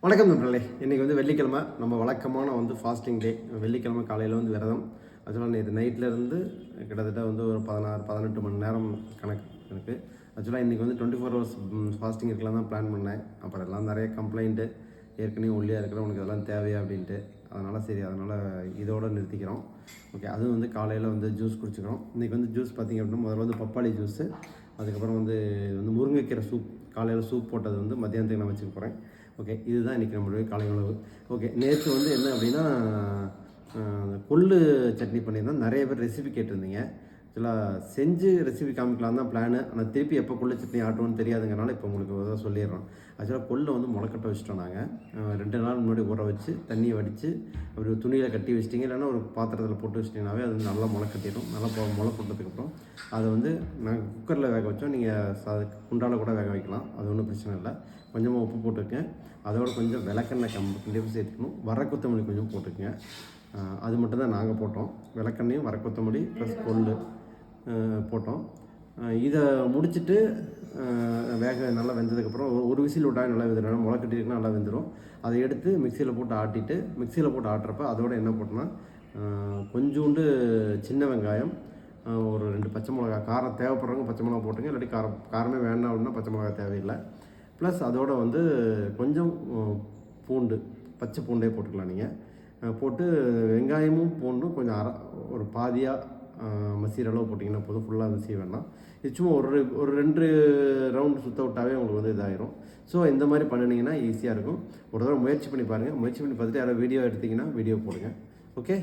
வணக்கம் நண்பர்களே. இன்றைக்கி வந்து வெள்ளிக்கிழமை, நம்ம வழக்கமான ஃபாஸ்டிங் டே. வெள்ளிக்கிழமை காலையில் விரதம். ஆக்சுவலாக நேற்று நைட்லேருந்து கிட்டத்தட்ட ஒரு 16-18 மணி நேரம் கணக்கு எனக்கு. ஆக்சுவலாக இன்றைக்கி 24 ஹவர்ஸ் ஃபாஸ்டிங் இருக்கலாம் தான் பிளான் பண்ணேன். அப்புறம் எல்லாம் நிறைய கம்ப்ளைண்ட்டு, ஏற்கனவே ஒல்லியாக இருக்கிற உனக்கு இதெல்லாம் தேவையா அப்படின்ட்டு. அதனால் இதோடு நிறுத்திக்கிறோம். ஓகே, அதுவும் காலையில் ஜூஸ் குடிச்சிக்கிறோம். இன்றைக்கி ஜூஸ் பார்த்திங்க அப்படின்னா முதல்ல பப்பாளி ஜூஸு, அதுக்கப்புறம் முருங்கைக்கீரை சூப். காலையில் சூப் போட்டது மத்தியானத்துக்கு நான் வச்சுக்க போகிறேன். ஓகே, இதுதான் இன்றைக்கி நம்மளுடைய காலை உணவு. ஓகே, நேற்று என்ன அப்படின்னா கொள்ளு சட்னி பண்ணியிருந்தோம். நிறைய பேர் ரெசிபி கேட்டிருந்தீங்க. ஆக்சுவலாக செஞ்சு ரெசிபி காமிக்கலாம் தான் பிளானு. ஆனால் திருப்பி எப்போ கொள்ளு சட்னி ஆட்டுவோன்னு தெரியாதுங்கிறனால இப்போ உங்களுக்கு சொல்லிடுறோம். ஆக்சுவலாக கொள்ளை முளைக்கட்ட வச்சுட்டோம். நாங்கள் 2 நாள் முன்னாடி ஊற வச்சு தண்ணியை வடித்து அப்படி ஒரு துணியில் கட்டி வச்சிட்டிங்க, இல்லைன்னா ஒரு பாத்திரத்தில் போட்டு வச்சிட்டிங்கனாவே அது நல்லா முளை கட்டிடும். நல்லா முளை போட்டதுக்கப்புறம் அதை நாங்கள் குக்கரில் வேக வச்சோம். நீங்கள் குண்டால் கூட வேக வைக்கலாம், அது ஒன்றும் பிரச்சனை இல்லை. கொஞ்சமாக உப்பு போட்டுக்கேன். அதோட கொஞ்சம் விளக்கெண்ணெய் கண்டிப்பாக சேர்த்துக்கணும். வர கொத்தமல்லி கொஞ்சம் போட்டுக்கங்க. அது மட்டும் தான் நாங்கள் போட்டோம். விளக்கெண்ணையும் வர கொத்தமல்லி ப்ளஸ் கொள்ளு போட்டோம். இதை முடிச்சுட்டு நல்லா வெந்ததுக்கப்புறம் ஒரு விசில் விட்டால் நல்லா வெந்துடும். முளை கட்டிருக்குன்னா நல்லா வெந்துடும். அதை எடுத்து மிக்சியில் போட்டு ஆட்டிட்டு, மிக்சியில் போட்டு ஆட்டுறப்ப அதோடு என்ன போட்டோன்னா கொஞ்சோண்டு சின்ன வெங்காயம், ஒரு 2 பச்சை மிளகா, காரம் தேவைப்படுறவங்க பச்சை மிளகா போட்டுங்க. இல்லாட்டி காரமே வேண்டாம் அப்படின்னா பச்சை மிளகா தேவையில்லை. ப்ளஸ் அதோடு கொஞ்சம் பூண்டு, பச்சை பூண்டே போட்டுக்கலாம். நீங்கள் போட்டு வெங்காயமும் பூண்டும் கொஞ்சம் ஒரு பாதியாக மசிகிற அளவு போட்டிங்கன்னா போதும். ஃபுல்லாக மசிய வேண்டாம். இது சும்மா ஒரு 2 ரவுண்டு சுற்ற விட்டாவே உங்களுக்கு இதாகிடும். ஸோ இந்த மாதிரி பண்ணினீங்கன்னா ஈஸியாக இருக்கும். ஒரு தடவை முயற்சி பண்ணி பாருங்கள். முயற்சி பண்ணி பார்த்துட்டு யாராவது வீடியோ எடுத்திங்கன்னா வீடியோ போடுங்க. ஓகே.